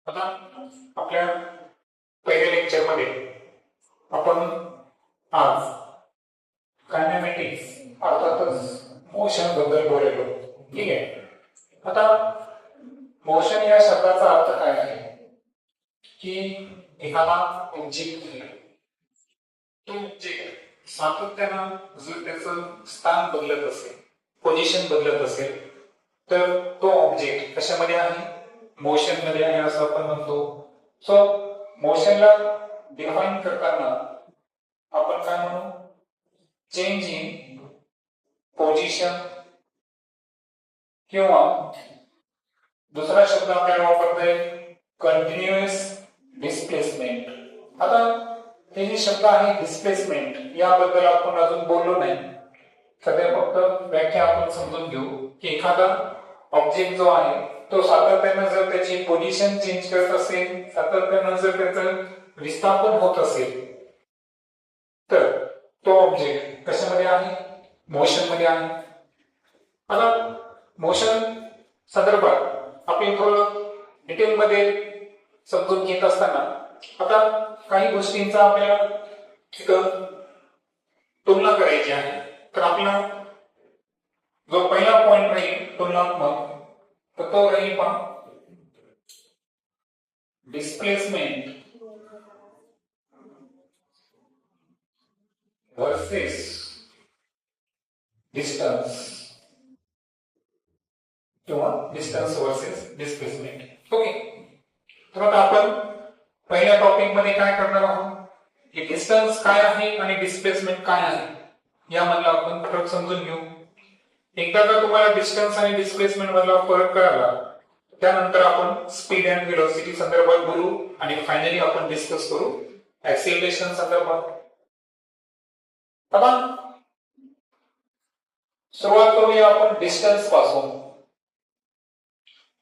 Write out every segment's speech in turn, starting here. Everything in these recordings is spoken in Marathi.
आता आपल्या पहिल्या लेक्चरमध्ये आपण आज कायनेमॅटिक्स अर्थातच मोशन बद्दल बोललो. ठीक आहे. आता मोशन या शब्दाचा अर्थ काय आहे की एखादा ऑब्जेक्ट आहे, तो ऑब्जेक्ट सातत्यानं जर त्याचं स्थान बदलत असेल, पोझिशन बदलत असेल, तर तो ऑब्जेक्ट कशामध्ये आहे, मोशन मध्ये आहे असं आपण म्हणतो. सो मोशनला डिफाइन करताना आपण काय म्हणू, चेंज इन पोझिशन किंवा दुसरा शब्द आपल्याला वापरता येईल कंटिन्युअस डिस्प्लेसमेंट. आता हे जे शब्द आहे डिस्प्लेसमेंट, याबद्दल आपण अजून बोललो नाही. सध्या फक्त व्याख्या आपण समजून घेऊ की एखादा ऑब्जेक्ट जो आहे तो सातत्यानं जर त्याची पोझिशन चेंज करत असेल, सातत्यानं जर त्याचं विस्थापन होत असेल, तर तो ऑब्जेक्ट कशामध्ये आहे, मोशन मध्ये आहे. आता मोशन संदर्भात आपण थोडं डिटेल मध्ये समजून घेत असताना आता काही गोष्टींचा आपल्याला तिथं तुलना करायची आहे. तर आपला जो पहिला पॉइंट राहील तुलनात्मक, तर तो राहील पहा डिस्प्लेसमेंट वर्सेस डिस्टन्स किंवा डिस्टन्स वर्सेस डिस्प्लेसमेंट. ओके. तर आता आपण पहिल्या टॉपिक मध्ये काय करणार आहोत की डिस्टन्स काय आहे आणि डिस्प्लेसमेंट काय आहे यामधला आपण फरक समजून घेऊ. एकदा का तुम्हाला डिस्टन्स आणि डिस्प्लेसमेंट मधला फरक कळला, त्यानंतर आपण स्पीड अँड व्हेलॉसिटी संदर्भात बोलू आणि फायनली आपण डिस्कस करू ऍक्सिलरेशन संदर्भात. आता सुरुवात करूया आपण डिस्टन्स पासून.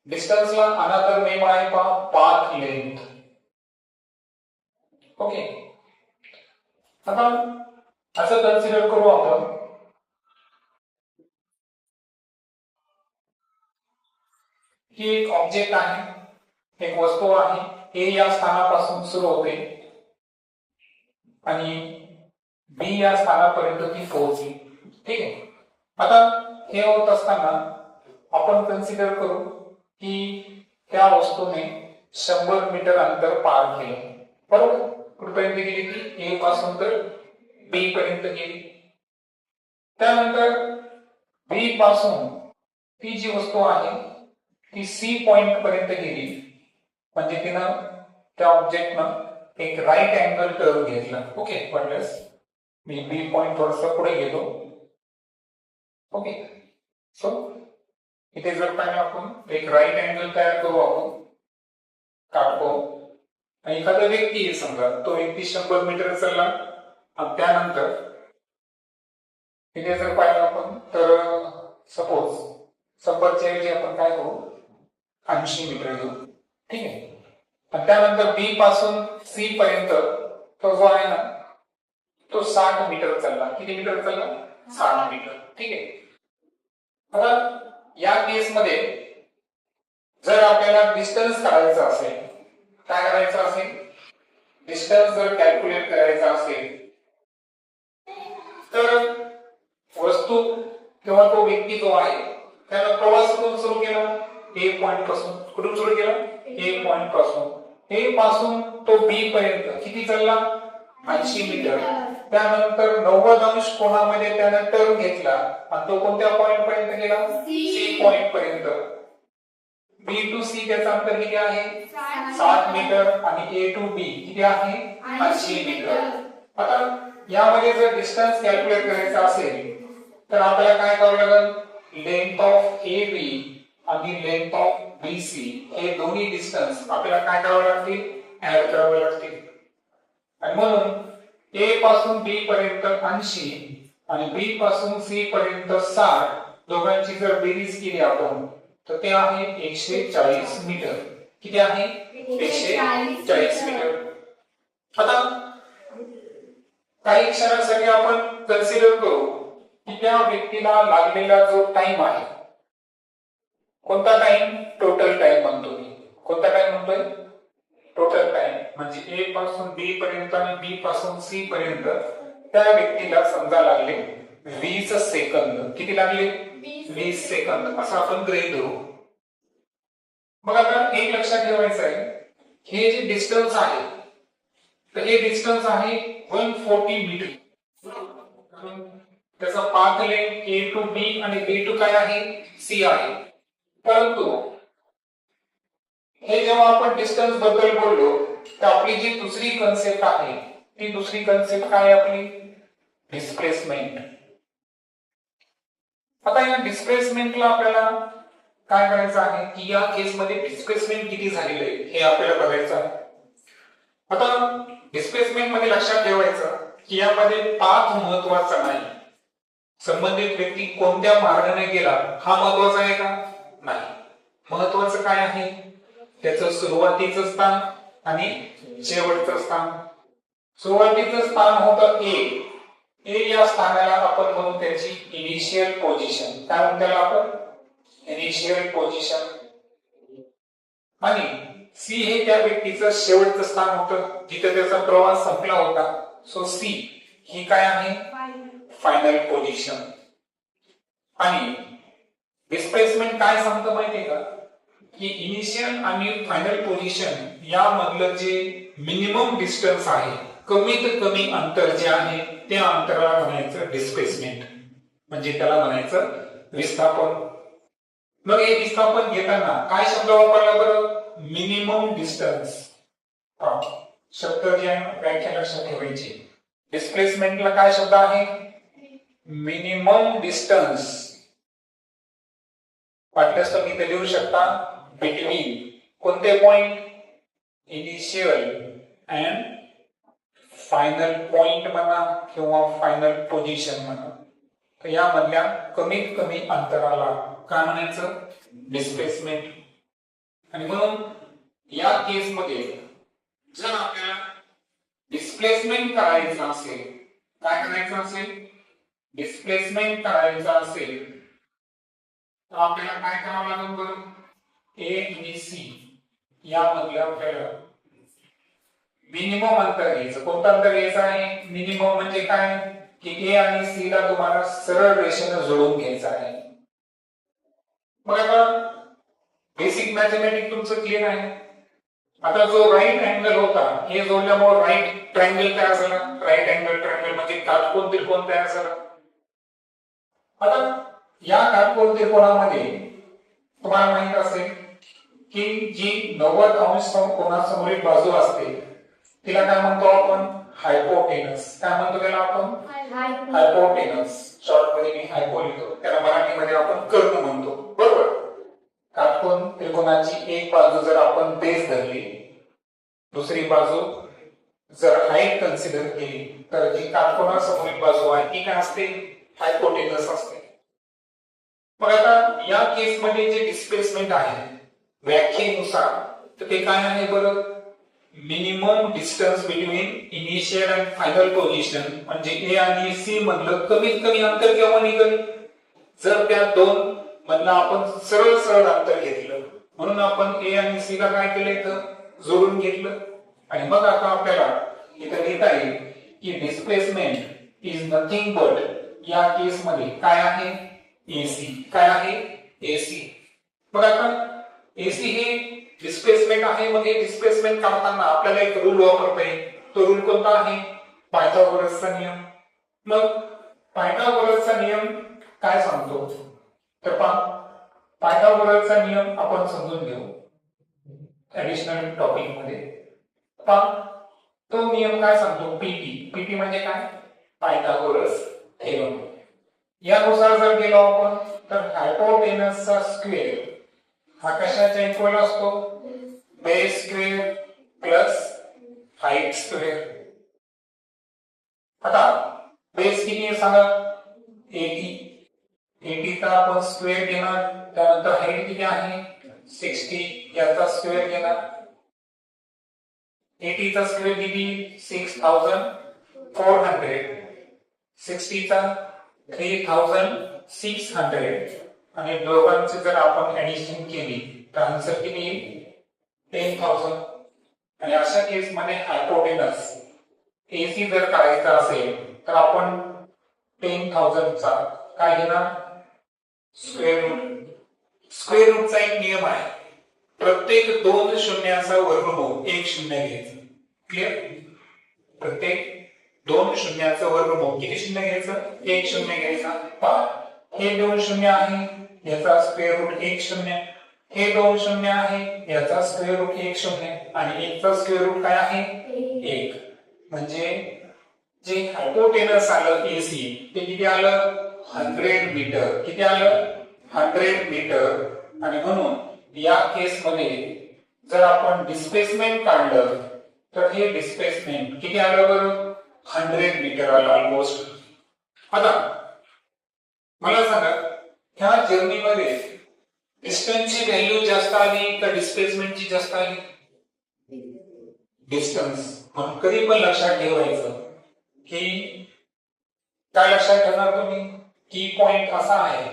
डिस्टन्सला अनदर नेम आहे पहा पाथ लेंथ. ओके. आता असं कन्सिडर करू आपण की एक ऑब्जेक्ट आहे, एक वस्तू आहे, ए या स्थानापासून सुरू होते आणि बी या स्थानापर्यंत ती पोहोचली. ठीक आहे. आता हे होत असताना आपण कन्सिडर करू की त्या वस्तूने 100 मीटर अंतर पार केले. बरोबर. कुठपर्यंत गेली ती, ए पासून तर बी पर्यंत गेली. त्यानंतर बी पासून ती जी वस्तू आहे ती सी पॉइंट पर्यंत गेली, म्हणजे तिनं त्या ऑब्जेक्टनं एक राईट अँगल टर्न घेतला. ओके. वाटल्यास मी बी पॉइंट थोडंसं पुढे गेलो. ओके. सो इथे जर पाहिलं आपण एक राईट अँगल तयार करू आपण काढतो आणि एखादा व्यक्ती आहे समजा, तो व्यक्ती 100 मीटर चालला आणि त्यानंतर इथे जर पाहिलं आपण तर सपोज 100 च्या ऐवजी आपण काय करू 80 मीटर घेऊ. ठीक आहे. आणि त्यानंतर बी पासून सी पर्यंत तो जो आहे ना तो 60 मीटर चालला. किती मीटर चालला? 60 मीटर. ठीक आहे. आता या केस मध्ये जर आपल्याला डिस्टन्स काढायचा असेल, काय करायचं असेल, डिस्टन्स जर कॅल्क्युलेट करायचा असेल तर वस्तू किंवा तो व्यक्ती जो आहे त्याला प्रवास कुठून सुरू केला, ए पॉइंट पासून. कुठून सुरू केला? ए पॉइंट पासून. ए पासून तो बी पर्यंत किती चालला? 80 मीटर. त्यानंतर 90 अंश कोणामध्ये त्याने टर्न घेतला आणि तो कोणत्या पॉइंट पर्यंत गेला? सी पॉइंट पर्यंत. बी टू सी त्याचं अंतर किती आहे? 60 मीटर. आणि ए टू बी किती आहे? 80 मीटर. आता यामध्ये जर डिस्टन्स कॅल्क्युलेट करायचा असेल तर आपल्याला काय करावं लागेल, लेंथ ऑफ ए बी आणि लेंथ ऑफ बी सी हे दोन्ही डिस्टन्स आपल्याला काय करावं लागतील, ऍड करावे लागतील. आणि म्हणून ए पासून बी पर्यंत 80 आणि बी पासून सी पर्यंत 60, दोघांची जर बेरीज केली आपण तर ते आहे 140 मीटर. किती आहे? 140 मीटर. आता काही क्षणासाठी आपण कन्सिडर करू की त्या व्यक्तीला लागलेला जो टाइम आहे, कोणता टाइम? टोटल टाइम म्हणतो मी. कोणता टाइम म्हणतोय? ए पासून बी पर्यंत आणि बी पासून सी पर्यंत त्या व्यक्तीला समजा लागले 20 सेकंद. किती लागले? 20 सेकंद असं आपण गृहीत धरू. मग आता एक लक्षात ठेवायचं आहे, हे जे डिस्टन्स आहे तर हे डिस्टन्स आहे 140 मीटर. त्याचा path length A to be आणि बी टू काय आहे? सी आहे. परंतु हे जेव्हा आपण डिस्टन्स बद्दल बोललो तर आपली जी दुसरी कन्सेप्ट आहे ती दुसरी कन्सेप्ट काय आपली? डिस्प्लेसमेंट. आता या डिस्प्लेसमेंटला आपल्याला काय करायचं आहे की या केसमध्ये डिस्प्लेसमेंट किती झालेलं आहे हे आपल्याला बघायचं आहे. आता डिस्प्लेसमेंट मध्ये लक्षात ठेवायचं की यामध्ये पाथ महत्वाचा नाही. संबंधित व्यक्ती कोणत्या मार्गाने गेला हा महत्वाचा आहे का? नाही. महत्वाचं काय आहे? त्याचं सुरुवातीचं स्थान आणि शेवटचं स्थान. सुरुवातीचं स्थान होतं ए. ए या स्थानाला आपण म्हणू त्याची इनिशियल पोझिशन. काय म्हणतो त्याला आपण? Initial position. आणि सी हे त्या व्यक्तीचं शेवटचं स्थान होतं जिथे त्याचा प्रवास संपला होता. सो सी ही काय आहे? Final position. आणि डिस्प्लेसमेंट काय सांगतं माहितीये का की इनिशियल आणि फायनल पोझिशन यामधलं जे मिनिमम डिस्टन्स आहे, कमीत कमी अंतर जे आहे त्या अंतराला म्हणायचं डिस्प्लेसमेंट, म्हणजे त्याला म्हणायचं विस्थापन. मग हे विस्थापन घेताना काय शब्द वापरला बरं? Minimum distance. शब्द जे आहे व्याख्या लक्षात ठेवायची. डिस्प्लेसमेंटला काय शब्द आहे? Minimum distance. वाटल्यास तुम्ही इथे लिहू शकता बिटवीन कोणते point? Initial and final point म्हणा किंवा फायनल पोझिशन म्हणा. तर यामधल्या कमीत कमी अंतराला काय म्हणायचं? डिस्प्लेसमेंट. आणि म्हणून या केसमध्ये जर आपल्याला डिस्प्लेसमेंट करायचं असेल, काय करायचं असेल? डिस्प्लेसमेंट करायचं असेल तर आपल्याला काय करावं लागेल बरं? ए आणि सी यामधल्या आपल्याला मिनिमम अंतर घ्यायचं. कोणतं अंतर घ्यायचं आहे? मिनिमम म्हणजे काय की ए आणि सी ला तुम्हाला सरळ रेषेने जोडून घ्यायचं आहे. मग आता बेसिक मॅथमॅटिक्स तुमचं क्लिअर आहे. आता जो राईट अँगल होता हे जोडल्यामुळे राईट ट्रायंगल तयार झाला. राईट अँगल ट्रायंगल म्हणजे काटकोन त्रिकोण तयार झाला. आता या काटकोन त्रिकोणामध्ये तुम्हाला माहित असेल की जी 90 अंश कोनासमोरील बाजू असते तिला काय म्हणतो आपण? हायपोटेनस. काय म्हणतो त्याला आपण? हायपोटेनस. शॉर्ट मध्ये मी हायपो लिहितो, त्याला मराठीमध्ये आपण कर्ण म्हणतो. बरोबर. काटकोन त्रिकोणाची एक बाजू जर आपण बेस धरली, दुसरी बाजू जर हाईट कन्सिडर केली तर जी काटकोनासमोरील बाजू आहे ती काय असते? हायपोटेनस असते. मग आता या केसमध्ये जे डिस्प्लेसमेंट आहे व्याख्येनुसार तर ते काय आहे बरं? Minimum distance between initial and final position, म्हणजे ए आणि सी मधलं कमीत कमी अंतर केव्हा निघेल? जर त्या दोन मधलं आपण सरळ सरळ अंतर घेतलं. म्हणून आपण ए आणि सी ला काय केलं? इथं जोडून घेतलं. आणि मग आता आपल्याला इथं लिहिता येईल की डिस्प्लेसमेंट इज नथिंग बट, या केस मध्ये काय आहे? एसी. काय आहे? एसी. मग आता एसी हे डिस्प्लेसमेंट आहे. मग हे डिस्प्लेसमेंट काढताना आपल्याला एक रूल वापरता येईल. तो रूल कोणता आहे? पायथागोरसचा नियम. मग पायथागोरसचा नियम काय सांगतो? तर पायथागोरसचा नियम आपण समजून घेऊ ऍडिशनल टॉपिक मध्ये. तो नियम काय सांगतो? पीटी. पीटी म्हणजे काय? Pythagoras theorem. यानुसार जर गेलो आपण तर हायपोटेनसचा स्क्वेअर हा कशाच्या इक्वल असतो? Base square plus height square. आता बेस किती आहे सांगा? 80. 80 चा आपण स्क्वेअर घेणार. त्यानंतर हाईट किती आहे? 60. याचा स्क्वेअर घेणार. 80 चा स्क्वेअर किती? 6400. 60 चा 3600. आणि दोघांची जर आपण ऍडिशन केली तर आन्सर किती येईल? 10,000. आणि अशा केस मध्ये हायपोटेनस एसी जर काढायचा असेल तर आपण 10,000 चा काय घेणार स्क्वेअर रूट. स्क्वेअर रूटचा एक नियम आहे, प्रत्येक दोन शून्याचा वर्गमूळ एक शून्य घ्यायचं. क्लिअर? प्रत्येक दोन शून्याचं वर्गमूळ किती शून्य घ्यायचं एक शून्य घ्यायचा. पहा हे दोन शून्य आहे याचा स्क्वेअर रूट एक शून्य, हे दोन शून्य आहे याचा स्क्वेअर रूट एक शून्य आणि एकचा स्क्वेअर रूट काय आहे एक. म्हणजे जे हायपोटेनस आलं एसी ते किती आलं 100 मीटर. किती आलं 100 मीटर. आणि म्हणून या केस मध्ये जर आपण डिस्प्लेसमेंट काढलं तर हे डिस्प्लेसमेंट किती आलं बरं 100 मीटर आलं ऑलमोस्ट. आता मला सांगा ह्या जर्नी मध्ये डिस्टन्सची व्हॅल्यू जास्त आली का डिस्प्लेसमेंटची जास्त आली? डिस्टन्स. म्हणून कधी पण लक्षात ठेवायचं की काय लक्षात ठेवणार तुम्ही की पॉइंट असा आहे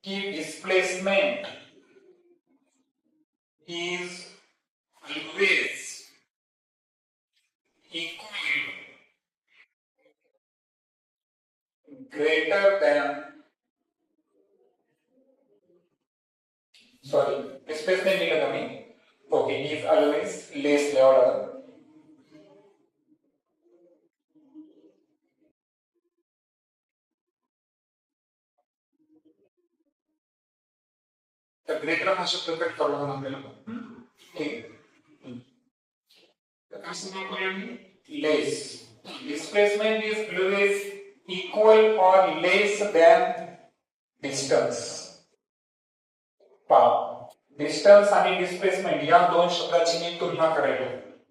की displacement is always equal greater than displacement लिहिलं का मी? Okay, is always less level. तर ग्रेटर हा शब्द कट करावा लागेल आपल्याला. ठीक आहे. Less. Displacement is always equal or less than distance. पहा डिस्टन्स आणि डिस्प्लेसमेंट या दोन शब्दाची मी तुलना करायला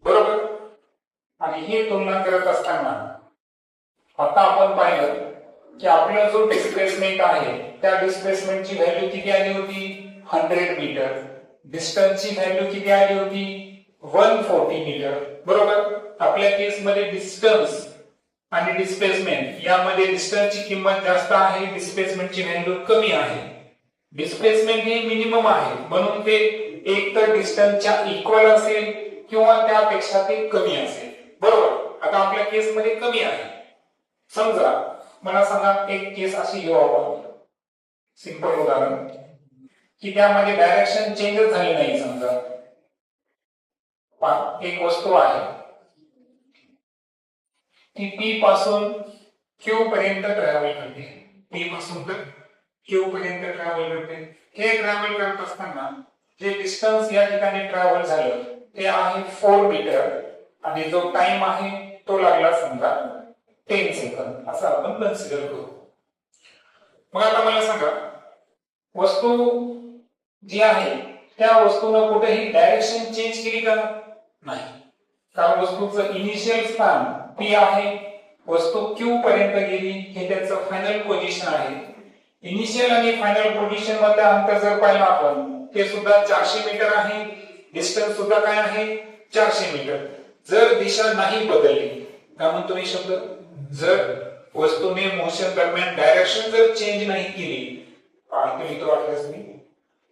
बरोबर. आणि ही तुलना करत असताना आता आपण पाहिलं की आपला जो डिस्प्लेसमेंट आहे त्या डिस्प्लेसमेंटची व्हॅल्यू किती आली होती 100 मीटर. डिस्टन्सची व्हॅल्यू किती आली होती 140 मीटर बरोबर. आपल्या केस मध्ये डिस्टन्स आणि डिस्प्लेसमेंट यामध्ये डिस्टन्सची किंमत जास्त आहे, डिस्प्लेसमेंटची व्हॅल्यू कमी आहे. डिस्प्लेसमेंट हे मिनिमम आहे म्हणून ते एक तर डिस्टन्सच्या इक्वल असेल किंवा त्यापेक्षा ते कमी असेल बरोबर. आता आपल्या केस मध्ये कमी आहे. समजा मला सांगा एक केस अशी घेऊ आपण सिंपल उदाहरण की त्यामध्ये डायरेक्शन चेंजच झाली नाही. समजा एक वस्तू आहे ती पी पासून क्यू पर्यंत ट्रॅव्हल करते. पी पासून तर क्यू पर्यंत ट्रॅव्हल करते. हे ट्रॅव्हल करत असताना जे डिस्टन्स या ठिकाणी ट्रॅव्हल झालं ते आहे 4 मीटर आणि जो टाइम आहे तो लागला समजा 10 सेकंद असं आपण कन्सिडर करू. मग आता मला सांगा वस्तू जी आहे त्या वस्तूने कुठेही डायरेक्शन चेंज केली का? नाही, कारण वस्तूचं इनिशियल स्थान पी आहे, वस्तू क्यू पर्यंत गेली हे त्याचं फायनल पोझिशन आहे. इनिशियल आणि फायनल पोझिशन मधलं अंतर जर पाहिलं आपण ते सुद्धा 400 मीटर आहे. डिस्टन्स सुद्धा काय आहे 400 मीटर. जर दिशा नाही बदलली काय म्हणतो मी शब्द, जर वस्तूने मोशन दरम्यान डायरेक्शन जर चेंज नाही केली तुम्ही तो वाटल्यास मी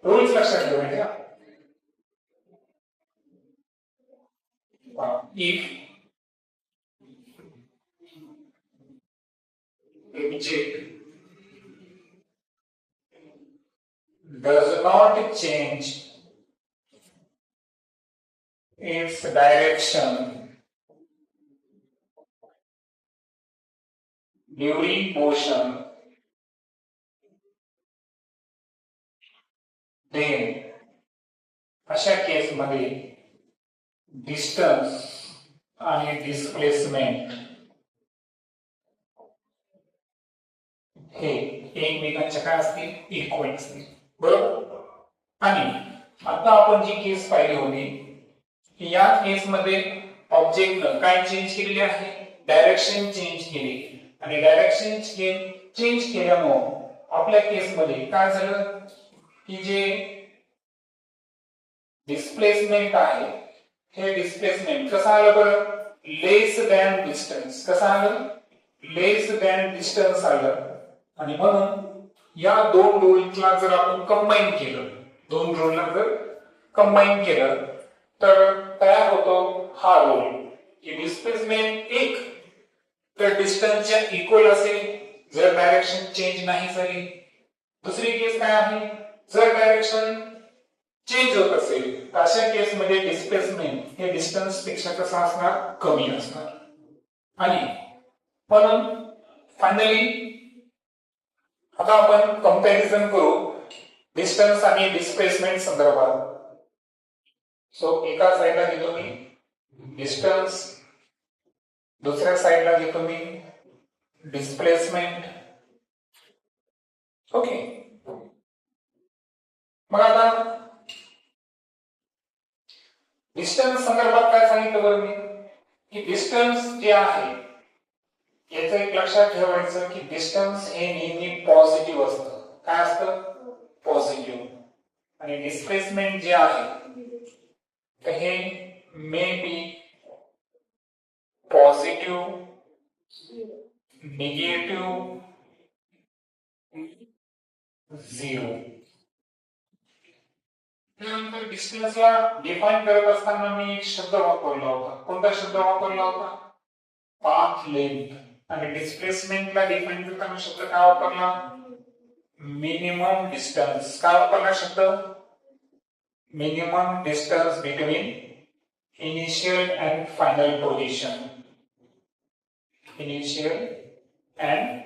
रूल्स लक्षात ठेवायचे. if object does not change its direction during motion, then अशा केस मध्ये डिस्टन्स आणि डिस्प्लेसमेंट हे एकमेकांच्या काय असतील इक्वल असतील बरोबर. आणि आता आपण जी केस पाहिली होती की या केस मध्ये ऑब्जेक्टनं काय चेंज केलेले आहे डायरेक्शन चेंज केली आणि डायरेक्शन चेंज केल्यामुळे आपल्या केस मध्ये काय झालं की जे डिस्प्लेसमेंट आहे हे डिस्प्लेसमेंट कसं आलं बरं लेस दॅन डिस्टन्स. कसं आलं लेस दॅन डिस्टन्स आलं. आणि म्हणून या दोन रूलला जर आपण कंबाईन केलं, दोन रूलला जर कंबाईन केलं तर तयार होतो हा रूल की डिस्प्लेसमेंट 1 तर डिस्टन्सच्या इक्वल असेल जर डायरेक्शन चेंज नाही झाली. दुसरी केस काय आहे, जर डायरेक्शन चेंज होत असेल तर अशा केस मध्ये डिस्प्लेसमेंट हे डिस्टन्स पेक्षा कसं असणार, कमी असणार. आणि म्हणून फायनली आता आपण कंपॅरिझन करू डिस्टन्स आणि डिस्प्लेसमेंट संदर्भात. सो एका साइडला घेतो मी डिस्टन्स, दुसऱ्या साइडला घेतो मी डिस्प्लेसमेंट. ओके, मग आता डिस्टन्स संदर्भात काय सांगितलं बरं मी की डिस्टन्स जे आहे याचं एक लक्षात ठेवायचं की डिस्टन्स हे नेहमी पॉझिटिव्ह असतं. काय असतं, पॉझिटिव्ह. आणि डिस्प्लेसमेंट जे आहे तर हे may be positive, negative, zero. त्यानंतर डिस्टन्सला डिफाइन करत असताना मी एक शब्द वापरला होता. कोणता शब्द वापरला होता, पाथ लेंथ. आणि डिस्प्लेसमेंटला डिफाइन करताना शब्द काय वापरला, मिनिमम डिस्टन्स. काय वापरला शब्द, minimum distance between initial and final position. Initial and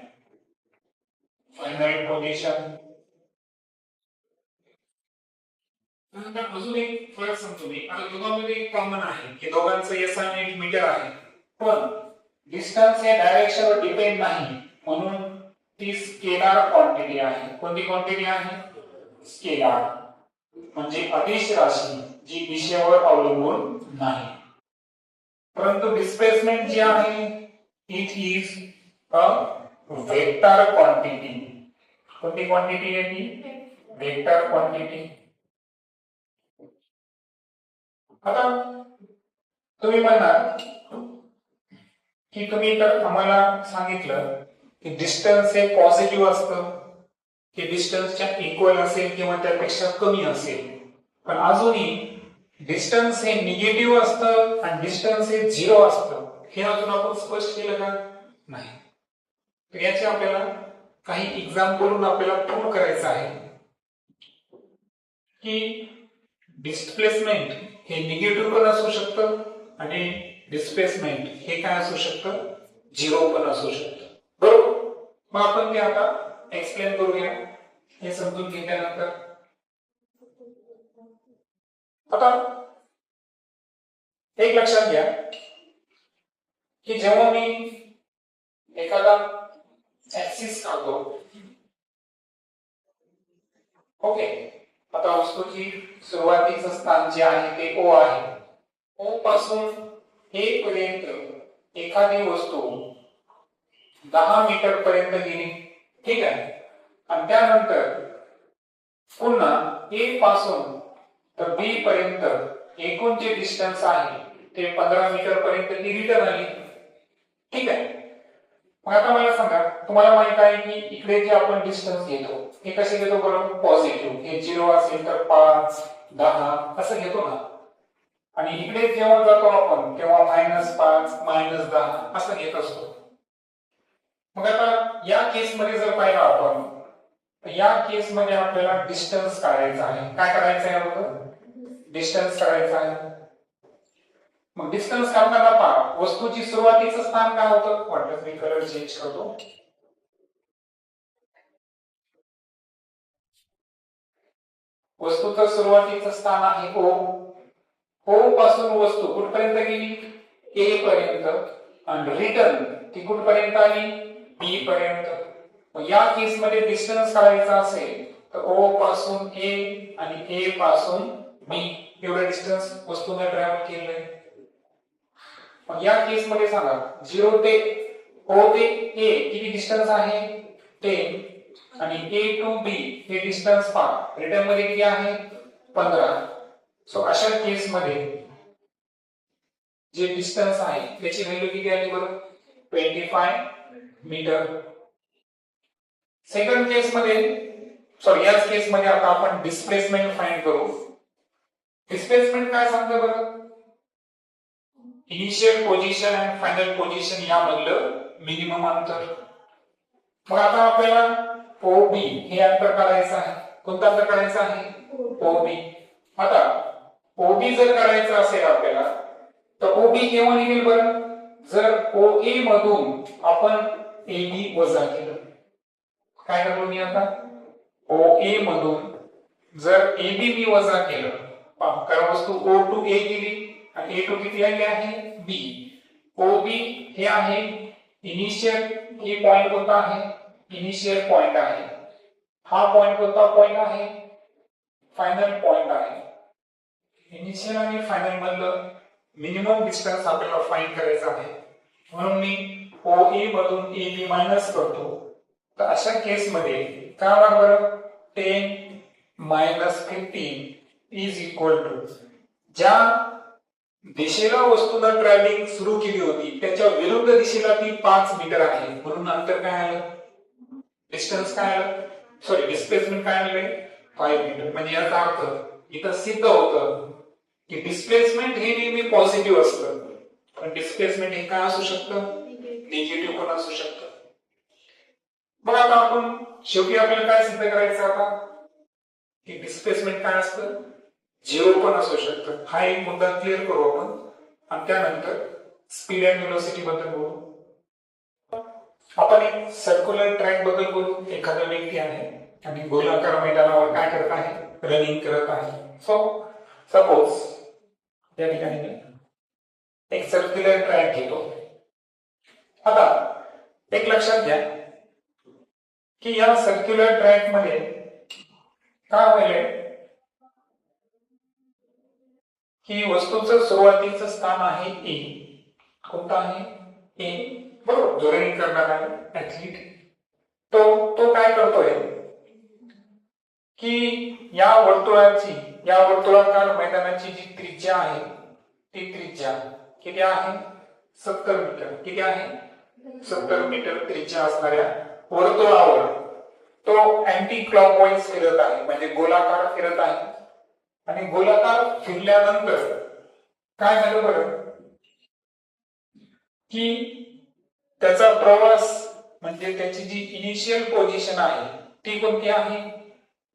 final position. अजून एक फरक सांगतो मी. आता दोघांमध्ये एक कॉमन आहे की दोघांचं एस आणि 1 मीटर आहे, पण डिस्टन्स हे डायरेक्शनवर डिपेंड नाही म्हणून ती स्केलार क्वांटिटी आहे. कोणती क्वांटिटी आहे, स्केलार. म्हणजे अदिश राशी जी दिशेवर अवलंबून नाही. परंतु डिस्प्लेसमेंट जी आहे it is a vector quantity. कोणती क्वांटिटी आहे ती, वेक्टर क्वांटिटी. आता तुम्ही म्हणणार की तुम्ही तर आम्हाला सांगितलं की डिस्टन्स हे पॉझिटिव्ह असतं की डिस्टन्सच्या इक्वल असेल किंवा त्यापेक्षा कमी असेल, पण अजूनही डिस्टन्स हे निगेटिव्ह असतं आणि डिस्टन्स हे झिरो असतं. हे अजून आपण स्पष्ट केलं का नाही. तर याचे आपल्याला काही एक्झाम्पल आपल्याला प्रूव्ह करायचं आहे की डिस्प्लेसमेंट हे निगेटिव्ह पण असू शकतं आणि डिस्प्लेसमेंट हे काय असू शकतं, झिरो पण असू शकतं. बरोबर, मग आपण ते आता एक्सप्लेन करूया. हे समजून घेतल्यानंतर आता एक लक्षात घ्या की जेव्हा मी एखादा ऍक्सिस काढतो, ओके, आता वस्तूची सुरुवातीचं स्थान जे आहे ते O आहे. O पासून A पर्यंत एखादी वस्तू 10 मीटर पर्यंत गेली, ठीक आहे. आणि त्यानंतर पुन्हा A पासून तर B पर्यंत एकूण जे डिस्टन्स आहे ते 15 मीटर पर्यंत ती रिटर्न आली, ठीक आहे. मग आता मला सांगा, तुम्हाला माहित आहे की इकडे जे आपण डिस्टन्स घेतो हे कसे घेतो बरं, पॉझिटिव्ह. हे 0 असेल तर 5, 10 असं घेतो ना. आणि इकडे जेव्हा जातो आपण तेव्हा -5, -10 असं घेत असतो. मग आता या केस मध्ये जर पाहिलं आपण तर या केस मध्ये आपल्याला डिस्टन्स काढायचा आहे. काय करायचं आहे अगोदर, डिस्टन्स काढायचा आहे. मग डिस्टन्स काढताना पहा वस्तूची सुरुवातीचं स्थान काय होतं, वाटलं मी कलर चेंज करतो. वस्तूचं सुरुवातीचं स्थान आहे O. O पासून वस्तू कुठपर्यंत गेली, A पर्यंत. आणि रिटर्न ती कुठपर्यंत आली, B पर्यंत. मग या केस मध्ये डिस्टन्स काढायचा असेल तर O पासून A आणि A पासून B एवढं डिस्टन्स वस्तूने ट्रॅव्हल केलंय. मग या केस मध्ये सांगा 0 ते O ते A किती डिस्टन्स आहे, 10. आणि A टू B हे डिस्टन्स पहा, रिटर्न मध्ये किती आहे, 15. सो अशा केस मध्ये जे डिस्टन्स आहे त्याची व्हॅल्यू किती आली बरं, 25 मीटर. सेकंड केस मध्ये याच केस मध्ये आता आपण डिस्प्लेसमेंट फाइंड करू. डिस्प्लेसमेंट काय सांगतं बरं, इनिशियल पोझिशन आणि फायनल पोझिशन यामधलं मिनिमम अंतर. मग आता आपल्याला OB हे अंतर काढायचं आहे. कोणतं अंतर काढायचं आहे? OB. आता OB जर काढायचं असेल आपल्याला तर OB केव्हा निघेल बरं? जर OA मधून आपण AB वजा केलं. काय करतो मी आता? OA मधून जर AB मी वजा केलं, कारण वस्तू O to A गेली आणि A to किती आली आहे? B. OB हे आहे इनिशियल, ही पॉइंट कोणता आहे? इनिशियल पॉइंट आहे. हा पॉइंट कोणता पॉइंट आहे? फायनल पॉइंट आहे. इनिशियल आणि फायनल मधलं मिनिमम डिस्टन्स आपल्याला फाइंड करायचं आहे. म्हणून मी OA मधून AB मायनस करतो. तर अशा केस मध्ये काय होणार बरं? 10 - 15 इज इक्वल टू, ज्या दिशेला वस्तूनं ट्रॅव्हलिंग सुरू केली होती त्याच्या विरुद्ध दिशेला ती 5 मीटर आहे. म्हणून अंतर काय आलं? डिस्टन्स काय आलं? सॉरी, डिस्प्लेसमेंट काय आले? 5 मीटर. म्हणजे याचा अर्थ इथं सिद्ध होतं की डिस्प्लेसमेंट हे नेहमी पॉझिटिव्ह असतं, पण डिस्प्लेसमेंट हे काय असू शकतं? निगेटिव्ह पण असू शकतं. मग आता आपण शेवटी आपल्याला काय सिद्ध करायचं आता? की डिस्प्लेसमेंट काय असतं? 0 पण असू शकतं. हा एक मुद्दा क्लिअर करू आपण आणि त्यानंतर स्पीड अँड व्हेलॉसिटी बद्दल बोलू. आपण एक सर्क्युलर ट्रॅक बद्दल बोलू. एखादा व्यक्ती आहे आणि गोलाकार मैदानावर काय करत आहे? रनिंग करत आहे. सो सपोज या ठिकाणी एक सर्क्युलर ट्रॅक घेतो. आता एक लक्षात घ्या की या सर्क्युलर ट्रॅक मध्ये काय होईल की वस्तूचं सुरुवातीचं स्थान आहे A. कोणतं आहे? A. बरोबर, जो रनिंग करणार आहे ऍथलीट, तो काय करतोय की या वर्तुळाकार मैदानाची जी त्रिज्या आहे ती त्रिज्या किती आहे? 70 मीटर. किती आहे? 70 मीटर त्रिज्या असणाऱ्या वर्तुळावर तो अँटी क्लॉकवाईज फिरत आहे, म्हणजे गोलाकार फिरत आहे. आणि गोलाकार फिरल्यानंतर काय झालं बरं? की त्याचा प्रवास म्हणजे त्याची जी इनिशियल पोझिशन आहे ती कोणती आहे?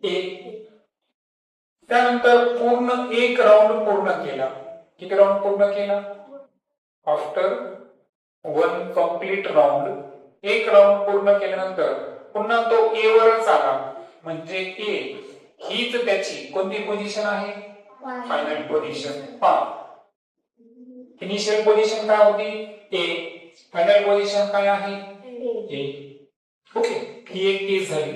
A. त्यानंतर पूर्ण एक राऊंड पूर्ण केला. किती राऊंड पूर्ण केला? आफ्टर 1 कंप्लीट राऊंड, एक राऊंड पूर्ण केल्यानंतर पुन्हा तो A वरच आला. म्हणजे A हीच त्याची कोणती पोझिशन आहे? Final position. इनिशियल पोझिशन काय होती? A. फायनल पोझिशन काय आहे? A. ओके, ही एक केस झाली.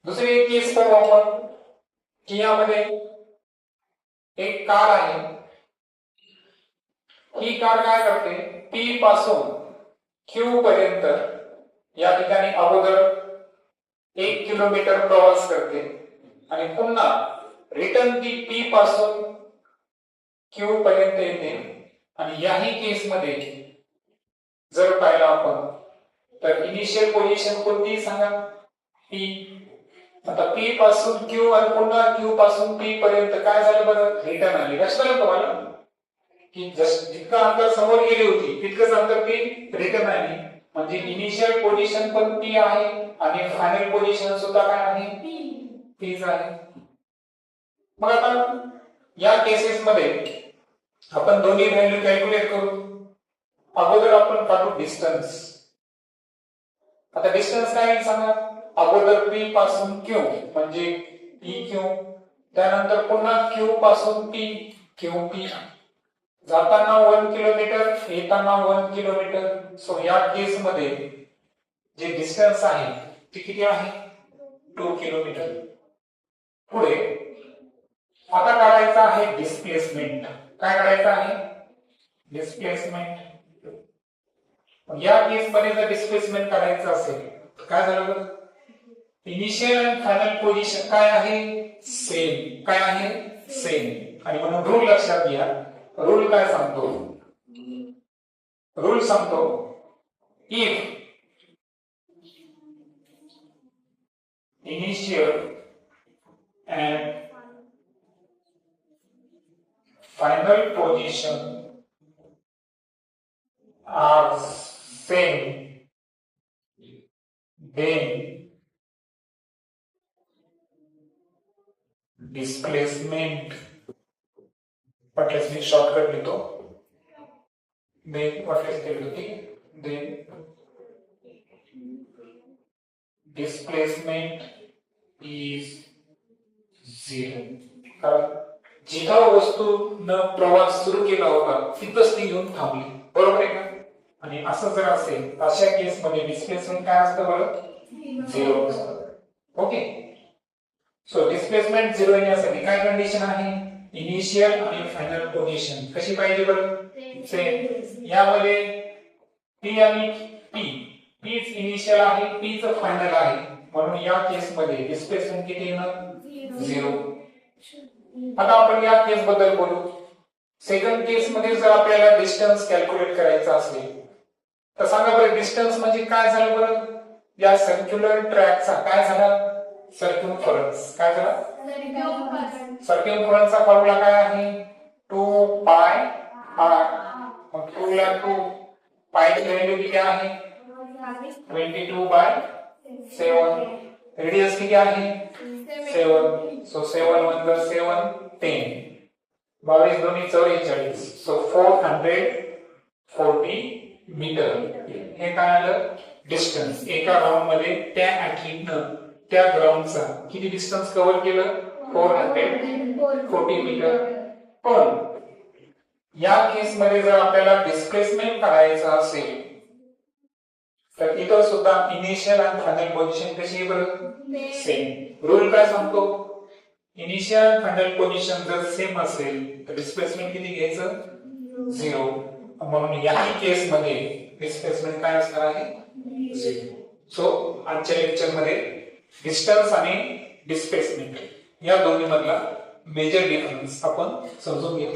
दुसरी एक केस पाहू आपण की यामध्ये एक कार आहे. ही कार काय करते? P पासून Q पर्यंत या ठिकाणी अगोदर 1 किलोमीटर प्रवास करते आणि पुन्हा रिटर्न ती P पासून Q पर्यंत येते. आणि याही केस मध्ये जर पाहिलं आपण तर इनिशियल पोझिशन कोणती सांगा? P. आता P पासून Q आणि पुन्हा Q पासून P पर्यंत काय झालं बरं? रिटर्न आली. लक्षात आलं तुम्हाला की जितकं अंतर समोर गेली होती तितकंच अंतर ती रिटर्न आली. म्हणजे इनिशियल पोझिशन पण P आहे आणि फायनल पोझिशन सुद्धा काय आहे? P आहे. मग आता या केसेस मध्ये आपण दोन्ही व्हॅल्यू कॅल्क्युलेट करू. अगोदर आपण काढू डिस्टन्स. आता डिस्टन्स काय सांगा? अगोदर P पासून Q म्हणजे PQ, त्यानंतर पुन्हा Q पासून P QP. जाताना 1 किलोमीटर, येताना 1 किलोमीटर. सो या केस मध्ये जे डिस्टन्स आहे ते किती आहे? 2 किलोमीटर. पुढे आता काढायचं आहे डिस्प्लेसमेंट. काय काढायचं आहे? डिस्प्लेसमेंट. या केस मध्ये जर डिस्प्लेसमेंट काढायचं असेल तर काय झालं बरं? इनिशियल आणि फायनल पोझिशन काय आहे? सेम. काय आहे? सेम. आणि म्हणून रूल लक्षात घ्या. रूल काय सांगतो? रूल सांगतो if initial and final position are same, then displacement, but let me shortcut little. Then what is the then displacement is 0. कारण जिथं वस्तूनं प्रवास सुरू केला होता तिथंच ती येऊन थांबली, बरोबर आहे का? आणि असं जर असेल अशा केस मध्ये डिस्प्लेसमेंट काय असतं बरं? 0 असतं. ओके, सो डिस्प्लेसमेंट 0 येण्यासाठी काय कंडिशन आहे? इनिशियल आणि फायनल पोझिशन कशी पाहिजे बरं? सेम. यामध्ये टी आणि पी, पीच इनिशियल आहे, पीच फायनल आहे, म्हणून या केस मध्ये डिस्प्लेसमेंट किती येणार? 0. आता आपण या केस बद्दल बोलू. सेकंड केस मध्ये जर आपल्याला डिस्टन्स कॅल्क्युलेट करायचा असेल तर सांगा बरं, डिस्टन्स म्हणजे काय झालं बरं? या सर्क्युलर ट्रॅकचा काय झाला? सर्कम्फरन्स. काय झाला? सर्कम्फरन्सचा फॉर्म्युला काय आहे? 2 पाय r. मग 2 ला 2 पायची व्हॅल्यू किती आहे? 22/7. रेडियस किती आहे? 7. सो 7 1 7 10. 22 2 44. So 440 metre. हे काय आलं? डिस्टन्स. एका राऊंड मध्ये त्या ॲथलीटनं त्या ग्राउंडचा किती डिस्टन्स कव्हर केलं? 440 मीटर. पण या केस मध्ये जर आपल्याला डिस्प्लेसमेंट काढायचं असेल तर इथं सुद्धा इनिशियल आणि फायनल पोझिशन कशी आहे बरं? सेम. रूल काय सांगतो? इनिशियल फायनल पोझिशन जर सेम असेल तर डिस्प्लेसमेंट किती घ्यायचं? 0. म्हणून या केस मध्ये डिस्प्लेसमेंट काय असणार आहे? 0. सो आजच्या लेक्चर मध्ये डिस्टन्स आणि डिस्प्लेसमेंट या दोन्ही मधला मेजर डिफरन्स आपण समजून घेतला.